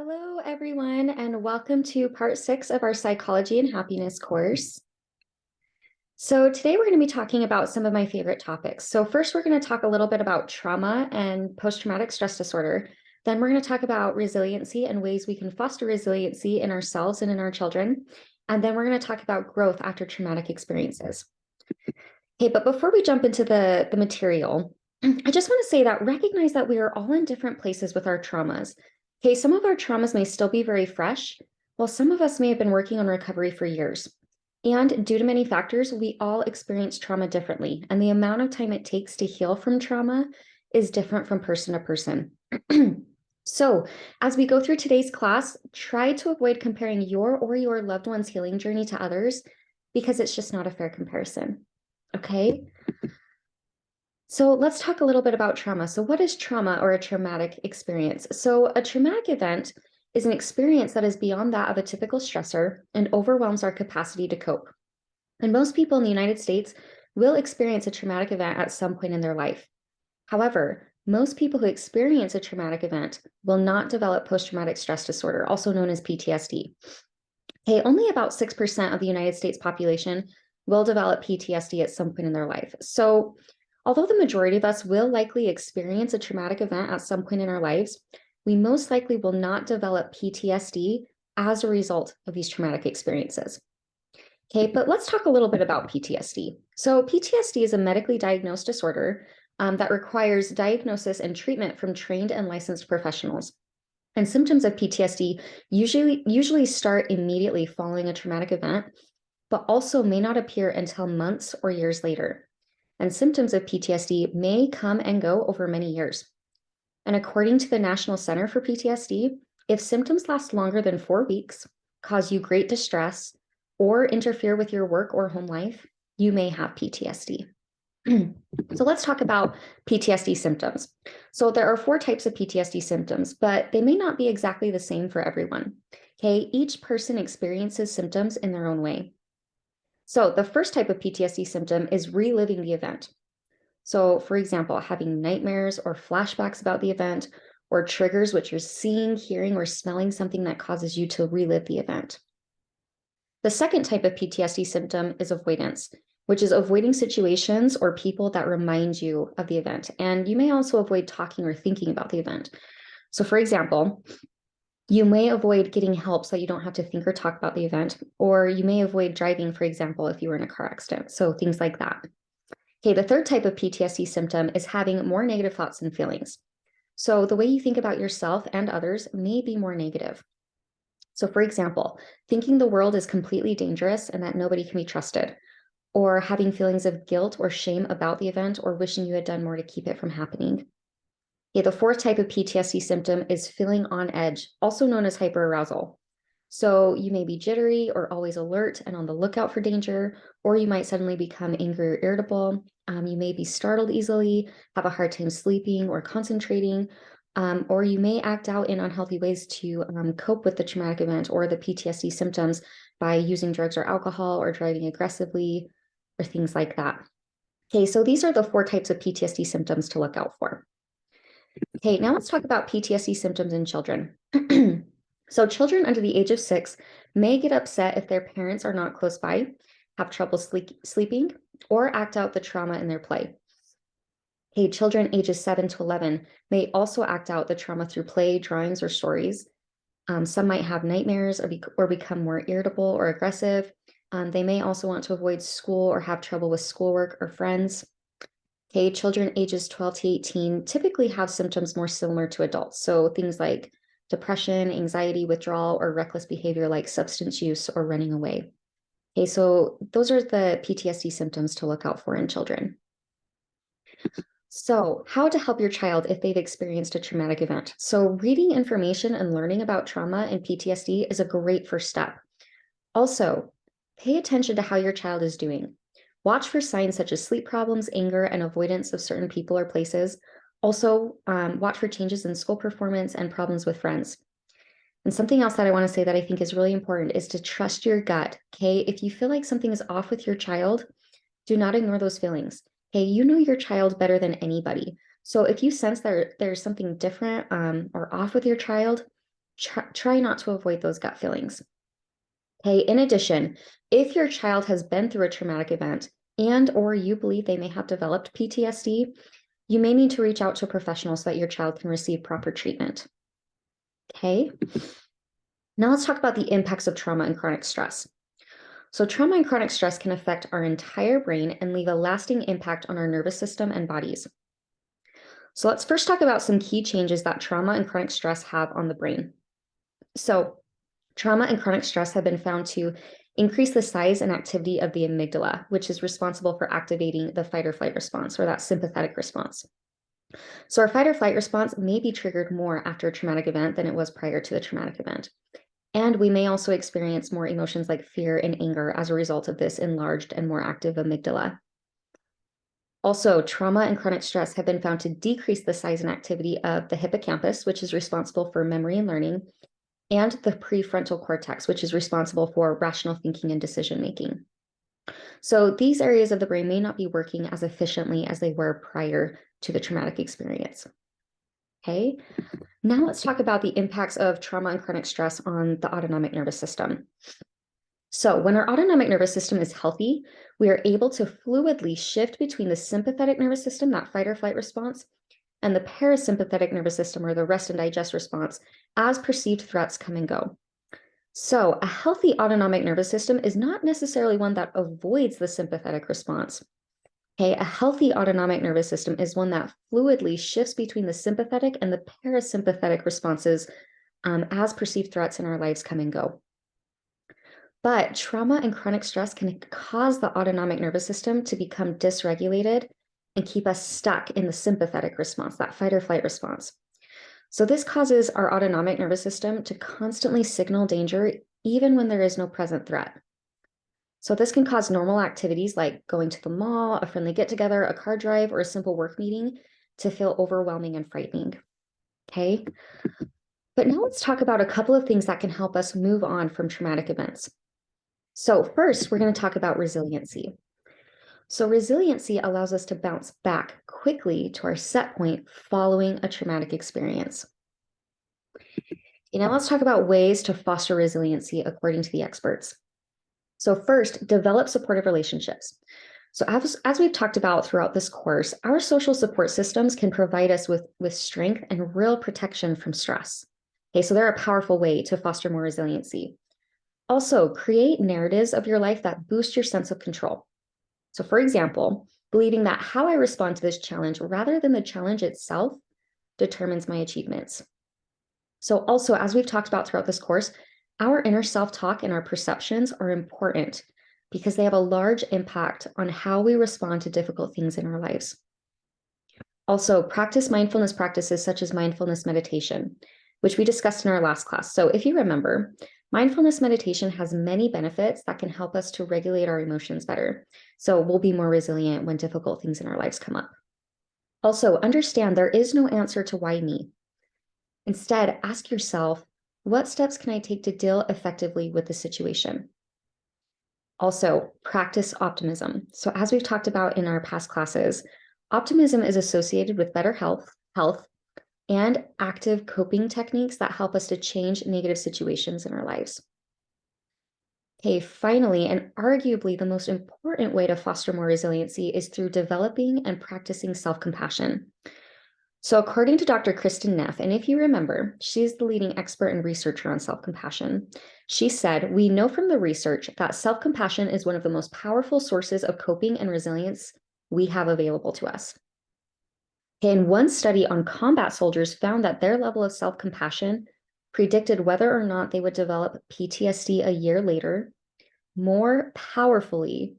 Hello, everyone, and welcome to part 6 of our Psychology and Happiness course. So today we're going to be talking about some of my favorite topics. So first, we're going to talk a little bit about trauma and post-traumatic stress disorder. Then we're going to talk about resiliency and ways we can foster resiliency in ourselves and in our children. And then we're going to talk about growth after traumatic experiences. Okay, but before we jump into the material, I just want to say that recognize that we are all in different places with our traumas. Okay, some of our traumas may still be very fresh, while some of us may have been working on recovery for years. And due to many factors, we all experience trauma differently, and the amount of time it takes to heal from trauma is different from person to person. So, as we go through today's class, try to avoid comparing your or your loved one's healing journey to others because it's just not a fair comparison. Okay? So let's talk a little bit about trauma. So what is trauma or a traumatic experience? So a traumatic event is an experience that is beyond that of a typical stressor and overwhelms our capacity to cope. And most people in the United States will experience a traumatic event at some point in their life. However, most people who experience a traumatic event will not develop post-traumatic stress disorder, also known as PTSD. Okay, only about 6% of the United States population will develop PTSD at some point in their life. So although the majority of us will likely experience a traumatic event at some point in our lives, we most likely will not develop PTSD as a result of these traumatic experiences. Okay, but let's talk a little bit about PTSD. So PTSD is a medically diagnosed disorder that requires diagnosis and treatment from trained and licensed professionals. And symptoms of PTSD usually start immediately following a traumatic event, but also may not appear until months or years later. And symptoms of PTSD may come and go over many years. And according to the National Center for PTSD, if symptoms last longer than 4 weeks, cause you great distress, or interfere with your work or home life, you may have PTSD. So let's talk about PTSD symptoms. So there are 4 types of PTSD symptoms, but they may not be exactly the same for everyone. Okay, each person experiences symptoms in their own way. So the first type of PTSD symptom is reliving the event. So for example, having nightmares or flashbacks about the event, or triggers which you're seeing, hearing, or smelling something that causes you to relive the event. The second type of PTSD symptom is avoidance, which is avoiding situations or people that remind you of the event. And you may also avoid talking or thinking about the event. So for example, you may avoid getting help so you don't have to think or talk about the event, or you may avoid driving, for example, if you were in a car accident. So things like that. Okay, the third type of PTSD symptom is having more negative thoughts and feelings. So the way you think about yourself and others may be more negative. So for example, thinking the world is completely dangerous and that nobody can be trusted, or having feelings of guilt or shame about the event, or wishing you had done more to keep it from happening. Okay, the fourth type of PTSD symptom is feeling on edge, also known as hyperarousal. So you may be jittery or always alert and on the lookout for danger, or you might suddenly become angry or irritable. You may be startled easily, have a hard time sleeping or concentrating, or you may act out in unhealthy ways to cope with the traumatic event or the PTSD symptoms by using drugs or alcohol or driving aggressively or things like that. Okay, so these are the 4 types of PTSD symptoms to look out for. Okay, now let's talk about PTSD symptoms in children. So children under the age of 6 may get upset if their parents are not close by, have trouble sleeping, or act out the trauma in their play. Okay, children ages 7 to 11 may also act out the trauma through play, drawings, or stories. Some might have nightmares or become more irritable or aggressive. They may also want to avoid school or have trouble with schoolwork or friends. Okay, children ages 12 to 18 typically have symptoms more similar to adults. So things like depression, anxiety, withdrawal, or reckless behavior like substance use or running away. Okay, so those are the PTSD symptoms to look out for in children. So how to help your child if they've experienced a traumatic event. So reading information and learning about trauma and PTSD is a great first step. Also, pay attention to how your child is doing. Watch for signs such as sleep problems, anger, and avoidance of certain people or places. Also, watch for changes in school performance and problems with friends. And something else that I want to say that I think is really important is to trust your gut, okay? If you feel like something is off with your child, do not ignore those feelings. Okay, you know your child better than anybody. So if you sense that there's something different or off with your child, try not to avoid those gut feelings. Okay, in addition, if your child has been through a traumatic event and or you believe they may have developed PTSD, you may need to reach out to a professional so that your child can receive proper treatment. Okay, now let's talk about the impacts of trauma and chronic stress. So trauma and chronic stress can affect our entire brain and leave a lasting impact on our nervous system and bodies. So let's first talk about some key changes that trauma and chronic stress have on the brain. So trauma and chronic stress have been found to increase the size and activity of the amygdala, which is responsible for activating the fight or flight response, or that sympathetic response. So our fight or flight response may be triggered more after a traumatic event than it was prior to the traumatic event. And we may also experience more emotions like fear and anger as a result of this enlarged and more active amygdala. Also, trauma and chronic stress have been found to decrease the size and activity of the hippocampus, which is responsible for memory and learning, and the prefrontal cortex, which is responsible for rational thinking and decision making. So these areas of the brain may not be working as efficiently as they were prior to the traumatic experience. Okay, now let's talk about the impacts of trauma and chronic stress on the autonomic nervous system. So when our autonomic nervous system is healthy, we are able to fluidly shift between the sympathetic nervous system, that fight or flight response, and the parasympathetic nervous system, or the rest and digest response, as perceived threats come and go. So a healthy autonomic nervous system is not necessarily one that avoids the sympathetic response. Okay, a healthy autonomic nervous system is one that fluidly shifts between the sympathetic and the parasympathetic responses as perceived threats in our lives come and go. But trauma and chronic stress can cause the autonomic nervous system to become dysregulated and keep us stuck in the sympathetic response, that fight or flight response. So this causes our autonomic nervous system to constantly signal danger even when there is no present threat. So this can cause normal activities like going to the mall, a friendly get-together, a car drive, or a simple work meeting to feel overwhelming and frightening. Okay? But now let's talk about a couple of things that can help us move on from traumatic events. So first, we're going to talk about resiliency. So resiliency allows us to bounce back quickly to our set point following a traumatic experience. Now let's talk about ways to foster resiliency according to the experts. So first, develop supportive relationships. So as we've talked about throughout this course, our social support systems can provide us with strength and real protection from stress. Okay, so they're a powerful way to foster more resiliency. Also, create narratives of your life that boost your sense of control. So for example, believing that how I respond to this challenge rather than the challenge itself determines my achievements. So also, as we've talked about throughout this course, our inner self-talk and our perceptions are important because they have a large impact on how we respond to difficult things in our lives. Also, practice mindfulness practices such as mindfulness meditation, which we discussed in our last class. So if you remember, mindfulness meditation has many benefits that can help us to regulate our emotions better. So we'll be more resilient when difficult things in our lives come up. Also, understand there is no answer to why me. Instead, ask yourself, what steps can I take to deal effectively with the situation? Also, practice optimism. So as we've talked about in our past classes, optimism is associated with better health, and active coping techniques that help us to change negative situations in our lives. Okay, finally, and arguably the most important way to foster more resiliency is through developing and practicing self-compassion. So according to Dr. Kristen Neff, and if you remember, she's the leading expert and researcher on self-compassion, she said, we know from the research that self-compassion is one of the most powerful sources of coping and resilience we have available to us. And one study on combat soldiers found that their level of self-compassion predicted whether or not they would develop PTSD a year later more powerfully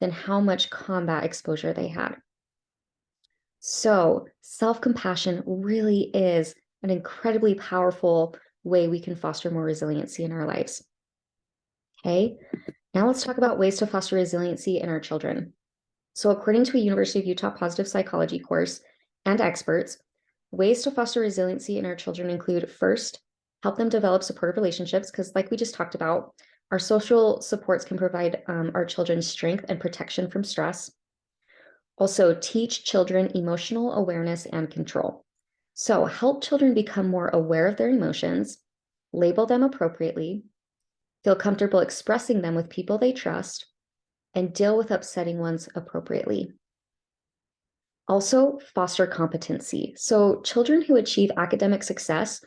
than how much combat exposure they had. So self-compassion really is an incredibly powerful way we can foster more resiliency in our lives. Okay, now let's talk about ways to foster resiliency in our children. So according to a University of Utah positive psychology course and experts, ways to foster resiliency in our children include first, help them develop supportive relationships, because like we just talked about, our social supports can provide our children strength and protection from stress. Also, teach children emotional awareness and control. So help children become more aware of their emotions label them appropriately, feel comfortable expressing them with people they trust, and deal with upsetting ones appropriately. Also, foster competency. So children who achieve academic success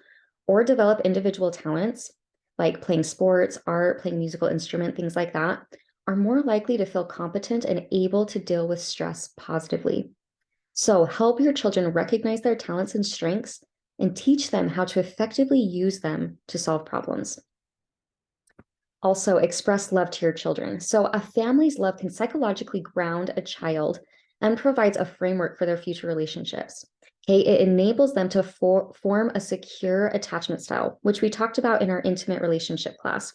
or develop individual talents, like playing sports, art, playing musical instrument, things like that, are more likely to feel competent and able to deal with stress positively. So help your children recognize their talents and strengths and teach them how to effectively use them to solve problems. Also, express love to your children. So a family's love can psychologically ground a child and provides a framework for their future relationships. Okay, it enables them to form a secure attachment style, which we talked about in our intimate relationship class.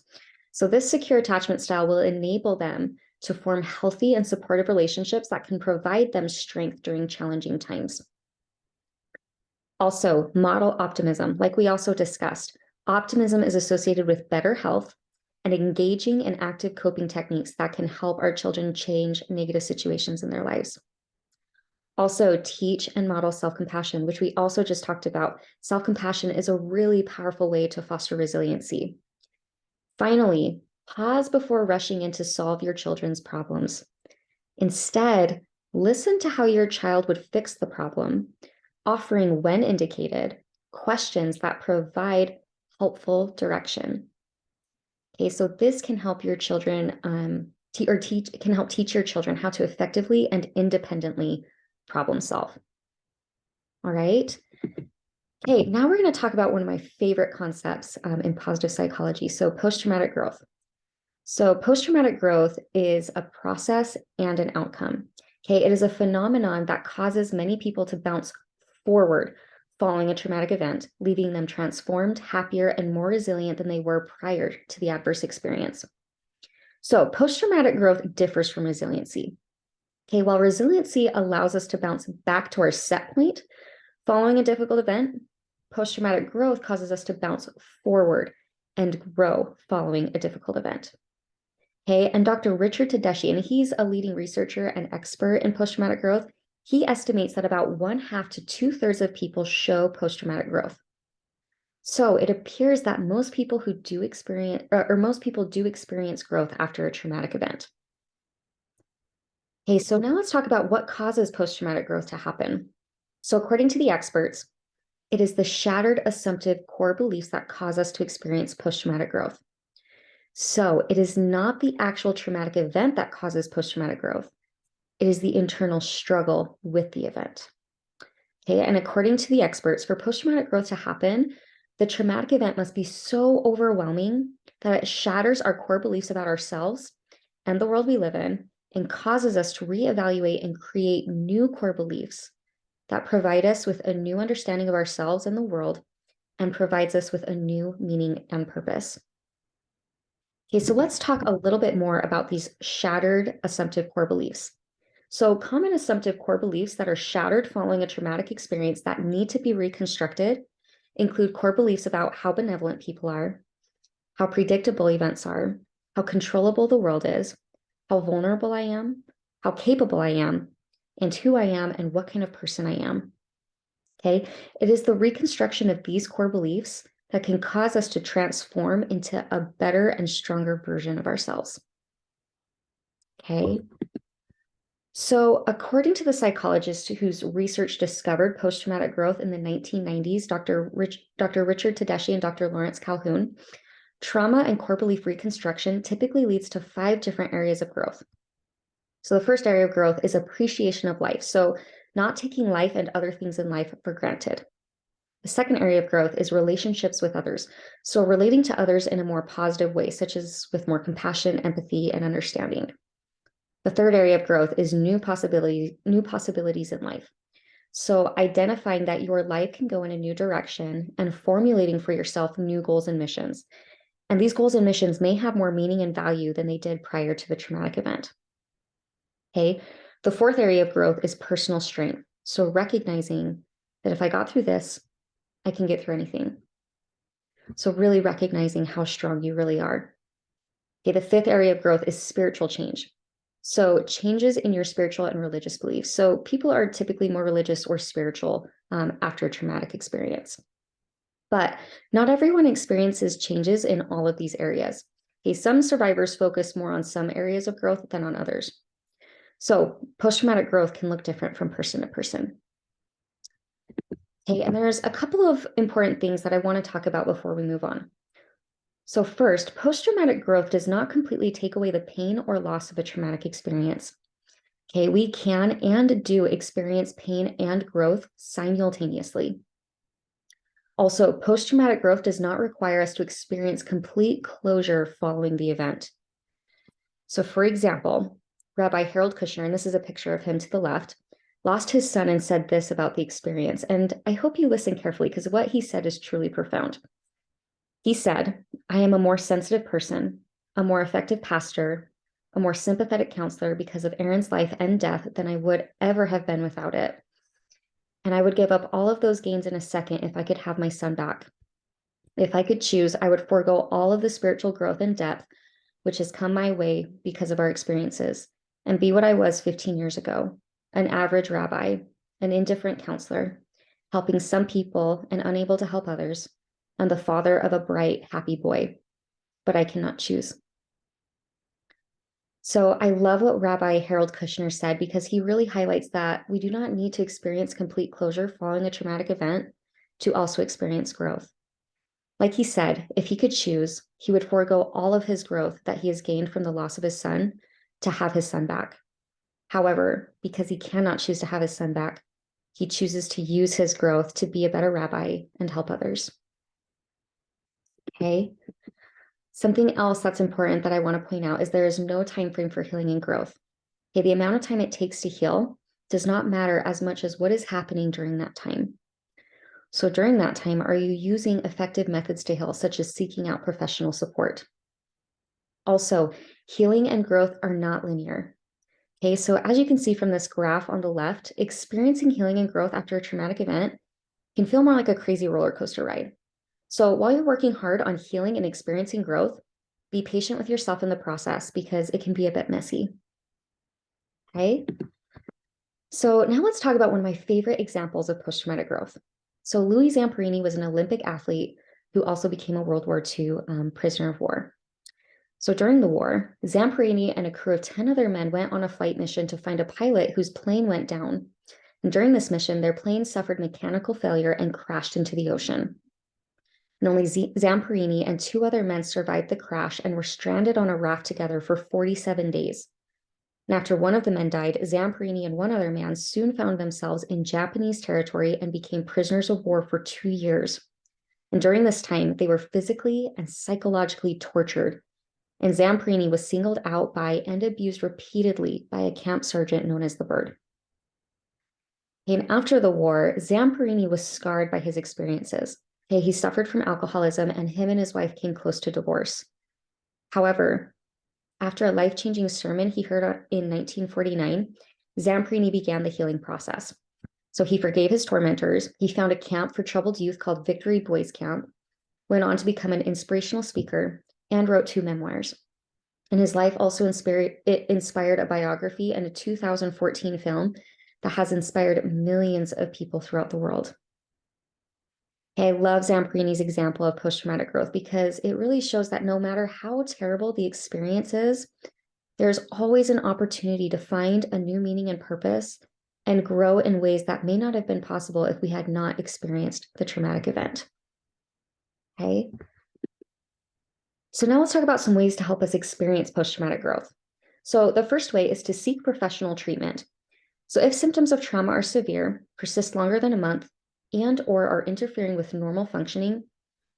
So this secure attachment style will enable them to form healthy and supportive relationships that can provide them strength during challenging times. Also, model optimism. Like we also discussed, optimism is associated with better health and engaging in active coping techniques that can help our children change negative situations in their lives. Also, teach and model self-compassion, which we also just talked about. Self-compassion is a really powerful way to foster resiliency. Finally, pause before rushing in to solve your children's problems. Instead, listen to how your child would fix the problem, offering, when indicated, questions that provide helpful direction. Okay, so this can help your children can help teach your children how to effectively and independently problem solve. All right. Okay, now we're going to talk about one of my favorite concepts in positive psychology. So post-traumatic growth. So post-traumatic growth is a process and an outcome. Okay, it is a phenomenon that causes many people to bounce forward following a traumatic event, leaving them transformed, happier, and more resilient than they were prior to the adverse experience. So post-traumatic growth differs from resiliency. Okay, while resiliency allows us to bounce back to our set point following a difficult event, post-traumatic growth causes us to bounce forward and grow following a difficult event. Okay, and Dr. Richard Tedeschi, and he's a leading researcher and expert in post-traumatic growth, he estimates that about 1/2 to 2/3 of people show post-traumatic growth. So it appears that most people who do experience, or most people do experience growth after a traumatic event. Okay, so now let's talk about what causes post-traumatic growth to happen. So according to the experts, it is the shattered assumptive core beliefs that cause us to experience post-traumatic growth. So it is not the actual traumatic event that causes post-traumatic growth. It is the internal struggle with the event. Okay, and according to the experts, for post-traumatic growth to happen, the traumatic event must be so overwhelming that it shatters our core beliefs about ourselves and the world we live in and causes us to reevaluate and create new core beliefs that provide us with a new understanding of ourselves and the world and provides us with a new meaning and purpose. Okay, so let's talk a little bit more about these shattered assumptive core beliefs. So common assumptive core beliefs that are shattered following a traumatic experience that need to be reconstructed include core beliefs about how benevolent people are, how predictable events are, how controllable the world is, how vulnerable I am, how capable I am, and who I am and what kind of person I am. Okay, it is the reconstruction of these core beliefs that can cause us to transform into a better and stronger version of ourselves. Okay. So, according to the psychologist whose research discovered post-traumatic growth in the 1990s, Dr. Richard Tedeschi and Dr. Lawrence Calhoun, trauma and core belief reconstruction typically leads to 5 different areas of growth. So the first area of growth is appreciation of life. So not taking life and other things in life for granted. The second area of growth is relationships with others. So relating to others in a more positive way, such as with more compassion, empathy, and understanding. The third area of growth is new possibilities in life. So identifying that your life can go in a new direction and formulating for yourself new goals and missions. And these goals and missions may have more meaning and value than they did prior to the traumatic event. Okay. The fourth area of growth is personal strength. So recognizing that if I got through this, I can get through anything. So really recognizing how strong you really are. Okay. The fifth area of growth is spiritual change. So changes in your spiritual and religious beliefs. So people are typically more religious or spiritual after a traumatic experience. But not everyone experiences changes in all of these areas. Okay, some survivors focus more on some areas of growth than on others. So post-traumatic growth can look different from person to person. Okay, and there's a couple of important things that I want to talk about before we move on. So first, post-traumatic growth does not completely take away the pain or loss of a traumatic experience. Okay, we can and do experience pain and growth simultaneously. Also, post-traumatic growth does not require us to experience complete closure following the event. So for example, Rabbi Harold Kushner, and this is a picture of him to the left, lost his son and said this about the experience. And I hope you listen carefully because what he said is truly profound. He said, "I am a more sensitive person, a more effective pastor, a more sympathetic counselor because of Aaron's life and death than I would ever have been without it. And I would give up all of those gains in a second if I could have my son back. If I could choose, I would forego all of the spiritual growth and depth which has come my way because of our experiences, and be what I was 15 years ago, an average rabbi, an indifferent counselor, helping some people and unable to help others, and the father of a bright, happy boy. But I cannot choose." So I love what Rabbi Harold Kushner said because he really highlights that we do not need to experience complete closure following a traumatic event to also experience growth. Like he said, if he could choose, he would forego all of his growth that he has gained from the loss of his son to have his son back. However, because he cannot choose to have his son back, he chooses to use his growth to be a better rabbi and help others. Okay. Something else that's important that I want to point out is there is no time frame for healing and growth. Okay, the amount of time it takes to heal does not matter as much as what is happening during that time. So during that time, are you using effective methods to heal, such as seeking out professional support? Also, healing and growth are not linear. Okay, so as you can see from this graph on the left, experiencing healing and growth after a traumatic event can feel more like a crazy roller coaster ride. So while you're working hard on healing and experiencing growth, be patient with yourself in the process because it can be a bit messy. Okay. So now let's talk about one of my favorite examples of post-traumatic growth. So Louis Zamperini was an Olympic athlete who also became a World War II prisoner of war. So during the war, Zamperini and a crew of 10 other men went on a flight mission to find a pilot whose plane went down. And during this mission, their plane suffered mechanical failure and crashed into the ocean. And only Zamperini and 2 other men survived the crash and were stranded on a raft together for 47 days. And after one of the men died, Zamperini and one other man soon found themselves in Japanese territory and became prisoners of war for 2 years. And during this time, they were physically and psychologically tortured. And Zamperini was singled out by and abused repeatedly by a camp sergeant known as the Bird. And after the war, Zamperini was scarred by his experiences. Okay, he suffered from alcoholism, and him and his wife came close to divorce. However, after a life-changing sermon he heard in 1949, Zamperini began the healing process. So he forgave his tormentors. He found a camp for troubled youth called Victory Boys Camp, went on to become an inspirational speaker, and wrote 2 memoirs. And his life also inspired a biography and a 2014 film that has inspired millions of people throughout the world. I love Zamperini's example of post-traumatic growth because it really shows that no matter how terrible the experience is, there's always an opportunity to find a new meaning and purpose and grow in ways that may not have been possible if we had not experienced the traumatic event. Okay. So now let's talk about some ways to help us experience post-traumatic growth. So the first way is to seek professional treatment. So if symptoms of trauma are severe, persist longer than a month, and or are interfering with normal functioning,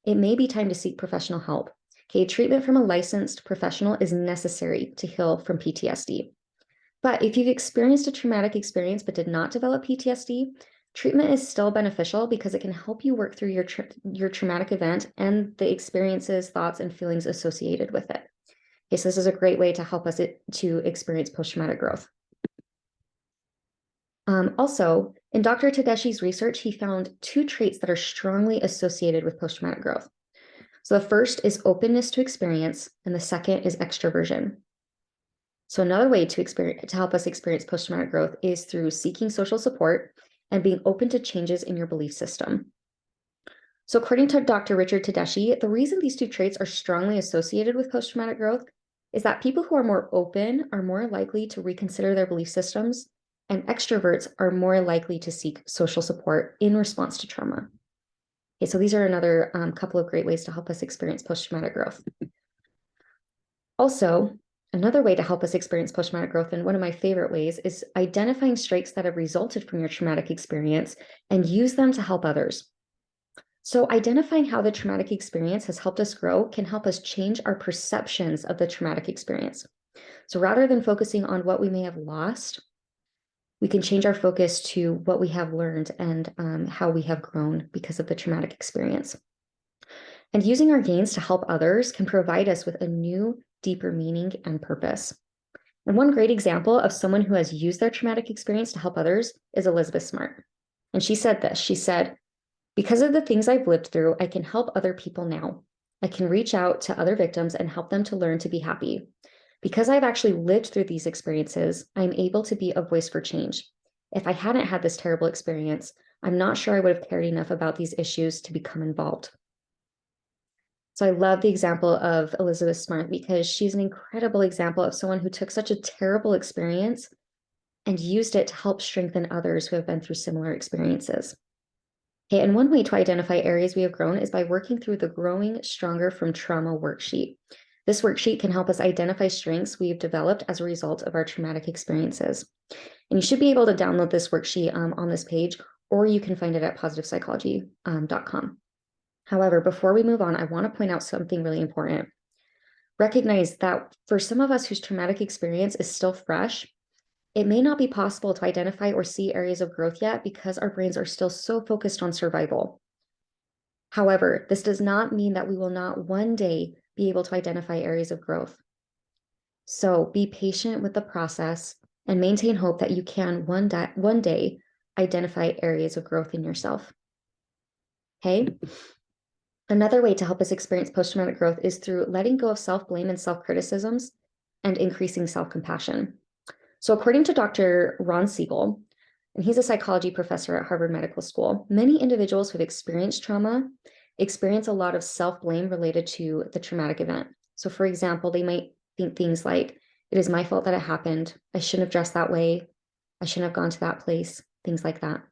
it may be time to seek professional help. Okay, treatment from a licensed professional is necessary to heal from PTSD. But if you've experienced a traumatic experience but did not develop PTSD, treatment is still beneficial because it can help you work through your traumatic event and the experiences, thoughts, and feelings associated with it. Okay, so this is a great way to help us to experience post-traumatic growth. Also, in Dr. Tedeschi's research, he found 2 traits that are strongly associated with post-traumatic growth. So the first is openness to experience, and the second is extroversion. So another way to help us experience post-traumatic growth is through seeking social support and being open to changes in your belief system. So according to Dr. Richard Tedeschi, the reason these two traits are strongly associated with post-traumatic growth is that people who are more open are more likely to reconsider their belief systems, and extroverts are more likely to seek social support in response to trauma. Okay, so these are another couple of great ways to help us experience post-traumatic growth. Also, another way to help us experience post-traumatic growth, and one of my favorite ways, is identifying strengths that have resulted from your traumatic experience and use them to help others. So identifying how the traumatic experience has helped us grow can help us change our perceptions of the traumatic experience. So rather than focusing on what we may have lost, we can change our focus to what we have learned and how we have grown because of the traumatic experience. And using our gains to help others can provide us with a new, deeper meaning and purpose. And one great example of someone who has used their traumatic experience to help others is Elizabeth Smart. And she said this, she said, "Because of the things I've lived through, I can help other people now. I can reach out to other victims and help them to learn to be happy. Because I've actually lived through these experiences, I'm able to be a voice for change. If I hadn't had this terrible experience, I'm not sure I would have cared enough about these issues to become involved." So I love the example of Elizabeth Smart because she's an incredible example of someone who took such a terrible experience and used it to help strengthen others who have been through similar experiences. Okay, and one way to identify areas we have grown is by working through the Growing Stronger from Trauma worksheet. This worksheet can help us identify strengths we've developed as a result of our traumatic experiences. And you should be able to download this worksheet on this page, or you can find it at positivepsychology.com. However, before we move on, I want to point out something really important. Recognize that for some of us whose traumatic experience is still fresh, it may not be possible to identify or see areas of growth yet because our brains are still so focused on survival. However, this does not mean that we will not one day be able to identify areas of growth. So be patient with the process and maintain hope that you can one day identify areas of growth in yourself. Okay? Another way to help us experience post-traumatic growth is through letting go of self-blame and self-criticisms and increasing self-compassion. So according to Dr. Ron Siegel, and he's a psychology professor at Harvard Medical School, many individuals who have experienced trauma experience a lot of self-blame related to the traumatic event. So for example, they might think things like, "It is my fault that it happened. I shouldn't have dressed that way. I shouldn't have gone to that place," things like that.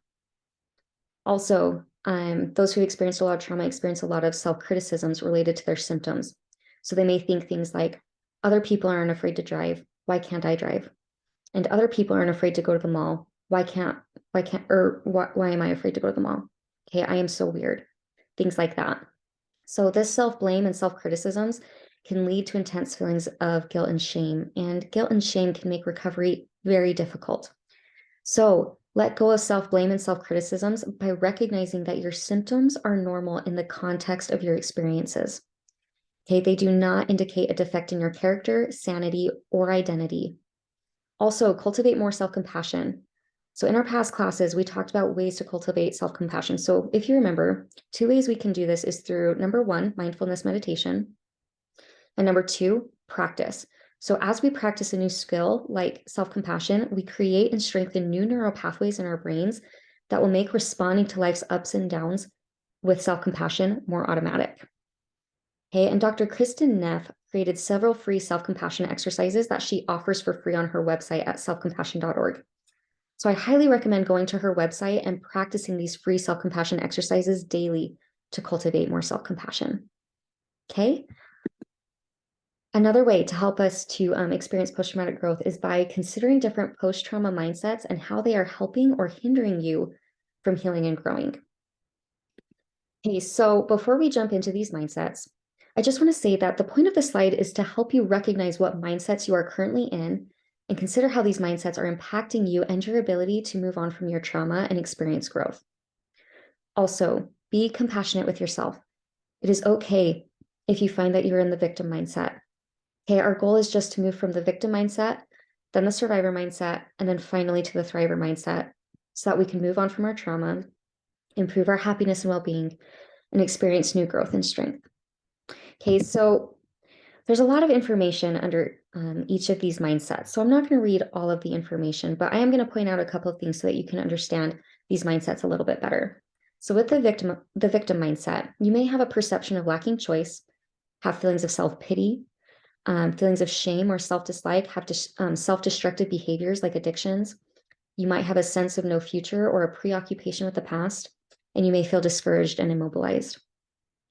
Also, those who experienced a lot of trauma experience a lot of self-criticisms related to their symptoms. So they may think things like, "Other people aren't afraid to drive. Why can't I drive? And other people aren't afraid to go to the mall. Why am I afraid to go to the mall? Okay, I am so weird." Things like that. So this self-blame and self-criticisms can lead to intense feelings of guilt and shame can make recovery very difficult. So let go of self-blame and self-criticisms by recognizing that your symptoms are normal in the context of your experiences. Okay, they do not indicate a defect in your character, sanity, or identity. Also, cultivate more self-compassion. So in our past classes, we talked about ways to cultivate self-compassion. So if you remember, 2 ways we can do this is through number 1, mindfulness meditation, and number 2, practice. So as we practice a new skill like self-compassion, we create and strengthen new neural pathways in our brains that will make responding to life's ups and downs with self-compassion more automatic. Okay, and Dr. Kristen Neff created several free self-compassion exercises that she offers for free on her website at selfcompassion.org. So I highly recommend going to her website and practicing these free self-compassion exercises daily to cultivate more self-compassion. Okay. Another way to help us to experience post-traumatic growth is by considering different post-trauma mindsets and how they are helping or hindering you from healing and growing. Okay, so before we jump into these mindsets, I just want to say that the point of this slide is to help you recognize what mindsets you are currently in and consider how these mindsets are impacting you and your ability to move on from your trauma and experience growth. Also, be compassionate with yourself. It is okay if you find that you're in the victim mindset. Okay, our goal is just to move from the victim mindset, then the survivor mindset, and then finally to the thriver mindset so that we can move on from our trauma, improve our happiness and well-being, and experience new growth and strength. Okay, so there's a lot of information under each of these mindsets. So I'm not going to read all of the information, but I am going to point out a couple of things so that you can understand these mindsets a little bit better. So with the victim mindset, you may have a perception of lacking choice, have feelings of self-pity, feelings of shame or self-dislike, have self-destructive behaviors like addictions. You might have a sense of no future or a preoccupation with the past, and you may feel discouraged and immobilized.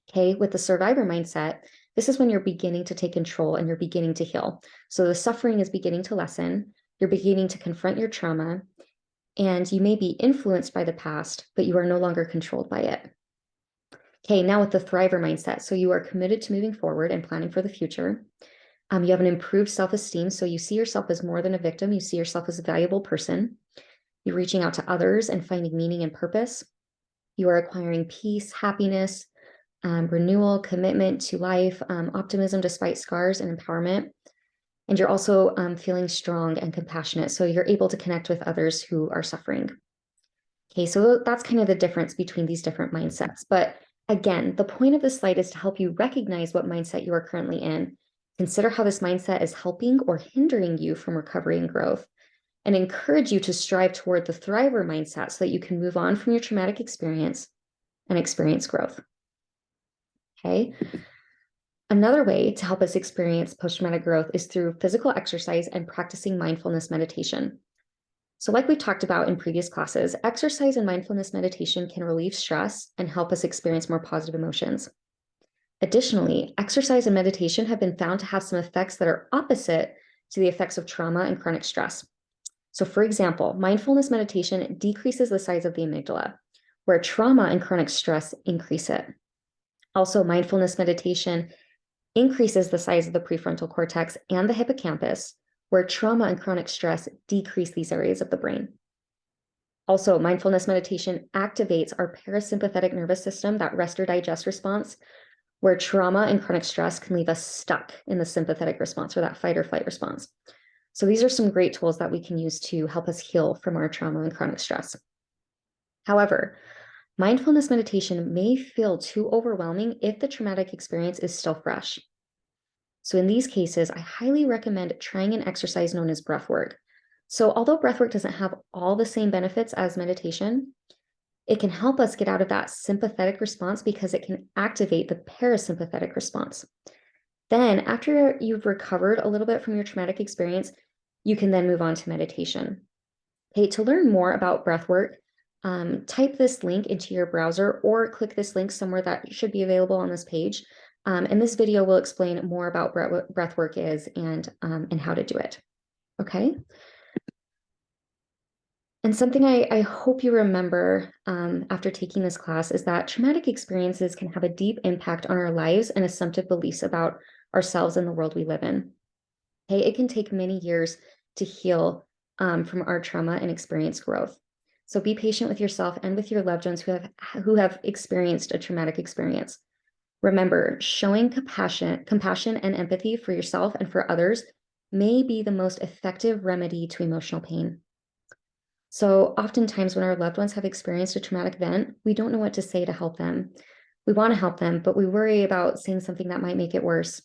Okay, with the survivor mindset, this is when you're beginning to take control and you're beginning to heal. So the suffering is beginning to lessen, you're beginning to confront your trauma, and you may be influenced by the past, but you are no longer controlled by it. Okay, now with the thriver mindset, so you are committed to moving forward and planning for the future. You have an improved self-esteem, so you see yourself as more than a victim, you see yourself as a valuable person. You're reaching out to others and finding meaning and purpose. You are acquiring peace, happiness, renewal, commitment to life, optimism despite scars, and empowerment. And you're also feeling strong and compassionate. So you're able to connect with others who are suffering. Okay, so that's kind of the difference between these different mindsets. But again, the point of this slide is to help you recognize what mindset you are currently in. Consider how this mindset is helping or hindering you from recovery and growth, and encourage you to strive toward the thriver mindset so that you can move on from your traumatic experience and experience growth. Okay. Another way to help us experience post-traumatic growth is through physical exercise and practicing mindfulness meditation. So like we talked about in previous classes, exercise and mindfulness meditation can relieve stress and help us experience more positive emotions. Additionally, exercise and meditation have been found to have some effects that are opposite to the effects of trauma and chronic stress. So for example, mindfulness meditation decreases the size of the amygdala, where trauma and chronic stress increase it. Also, mindfulness meditation increases the size of the prefrontal cortex and the hippocampus, where trauma and chronic stress decrease these areas of the brain. Also, mindfulness meditation activates our parasympathetic nervous system, that rest or digest response, where trauma and chronic stress can leave us stuck in the sympathetic response or that fight or flight response. So these are some great tools that we can use to help us heal from our trauma and chronic stress. However, mindfulness meditation may feel too overwhelming if the traumatic experience is still fresh. So in these cases, I highly recommend trying an exercise known as breath work. So although breath work doesn't have all the same benefits as meditation, it can help us get out of that sympathetic response because it can activate the parasympathetic response. Then after you've recovered a little bit from your traumatic experience, you can then move on to meditation. Okay, to learn more about breath work, type this link into your browser or click this link somewhere that should be available on this page. And this video will explain more about what breath work is and how to do it. Okay. And something I hope you remember after taking this class is that traumatic experiences can have a deep impact on our lives and assumptive beliefs about ourselves and the world we live in. Okay, it can take many years to heal from our trauma and experience growth. So be patient with yourself and with your loved ones who have experienced a traumatic experience. Remember, showing compassion and empathy for yourself and for others may be the most effective remedy to emotional pain. So oftentimes when our loved ones have experienced a traumatic event, we don't know what to say to help them. We want to help them, but we worry about saying something that might make it worse.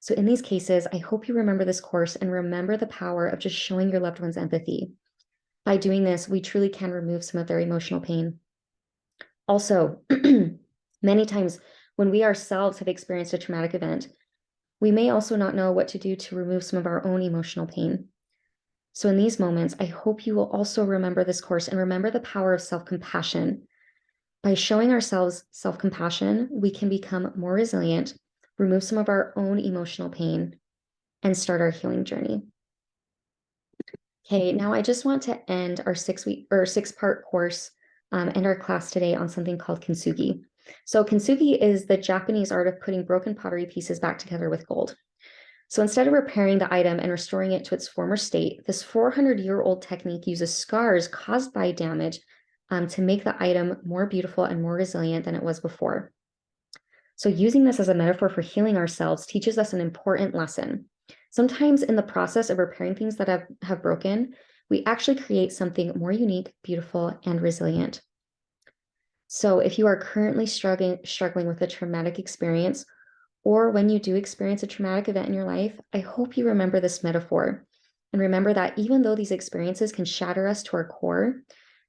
So in these cases, I hope you remember this course and remember the power of just showing your loved ones empathy. By doing this, we truly can remove some of their emotional pain. Also, many times when we ourselves have experienced a traumatic event, we may also not know what to do to remove some of our own emotional pain. So in these moments, I hope you will also remember this course and remember the power of self-compassion. By showing ourselves self-compassion, we can become more resilient, remove some of our own emotional pain, and start our healing journey. Okay, now I just want to end our 6-part course and our class today on something called kintsugi. So kintsugi is the Japanese art of putting broken pottery pieces back together with gold. So instead of repairing the item and restoring it to its former state, this 400-year-old technique uses scars caused by damage to make the item more beautiful and more resilient than it was before. So using this as a metaphor for healing ourselves teaches us an important lesson. Sometimes in the process of repairing things that have broken, we actually create something more unique, beautiful, and resilient. So if you are currently struggling with a traumatic experience, or when you do experience a traumatic event in your life, I hope you remember this metaphor and remember that even though these experiences can shatter us to our core,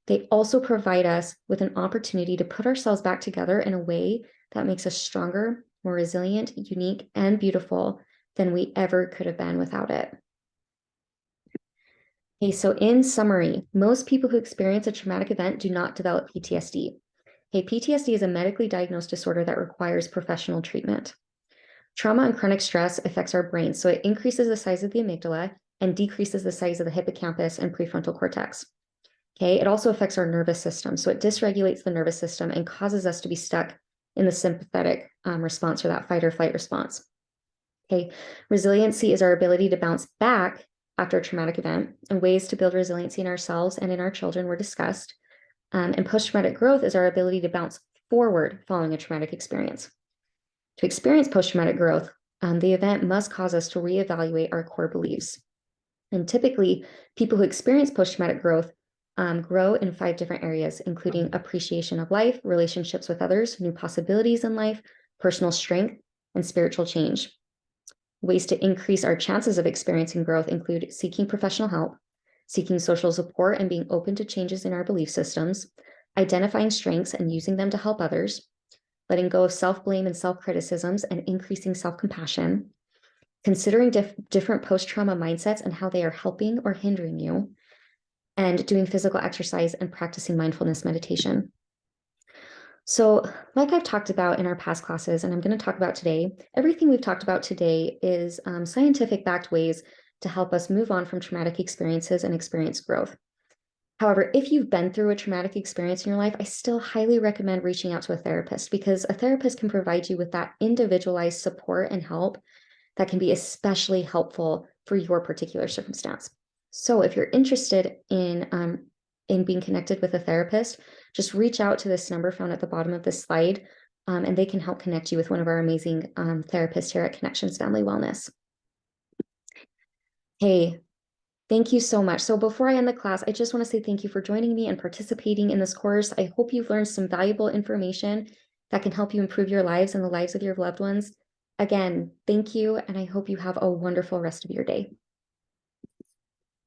They also provide us with an opportunity to put ourselves back together in a way that makes us stronger, more resilient, unique, and beautiful than we ever could have been without it. Okay, so in summary, most people who experience a traumatic event do not develop PTSD. Okay, PTSD is a medically diagnosed disorder that requires professional treatment. Trauma and chronic stress affects our brain, so it increases the size of the amygdala and decreases the size of the hippocampus and prefrontal cortex. Okay, it also affects our nervous system, so it dysregulates the nervous system and causes us to be stuck in the sympathetic response, or that fight or flight response. Okay, resiliency is our ability to bounce back after a traumatic event, and ways to build resiliency in ourselves and in our children were discussed. And post-traumatic growth is our ability to bounce forward following a traumatic experience. To experience post-traumatic growth, the event must cause us to reevaluate our core beliefs. And typically, people who experience post-traumatic growth grow in 5 different areas, including appreciation of life, relationships with others, new possibilities in life, personal strength, and spiritual change. Ways to increase our chances of experiencing growth include seeking professional help, seeking social support and being open to changes in our belief systems, identifying strengths and using them to help others, letting go of self-blame and self-criticisms and increasing self-compassion, considering different post-trauma mindsets and how they are helping or hindering you, and doing physical exercise and practicing mindfulness meditation. So, like I've talked about in our past classes, and I'm going to talk about today, everything we've talked about today is scientific backed ways to help us move on from traumatic experiences and experience growth. However, if you've been through a traumatic experience in your life, I still highly recommend reaching out to a therapist, because a therapist can provide you with that individualized support and help that can be especially helpful for your particular circumstance. So if you're interested in being connected with a therapist, just reach out to this number found at the bottom of this slide, and they can help connect you with one of our amazing therapists here at Connections Family Wellness. Hey, thank you so much. So before I end the class, I just want to say thank you for joining me and participating in this course. I hope you've learned some valuable information that can help you improve your lives and the lives of your loved ones. Again, thank you, and I hope you have a wonderful rest of your day.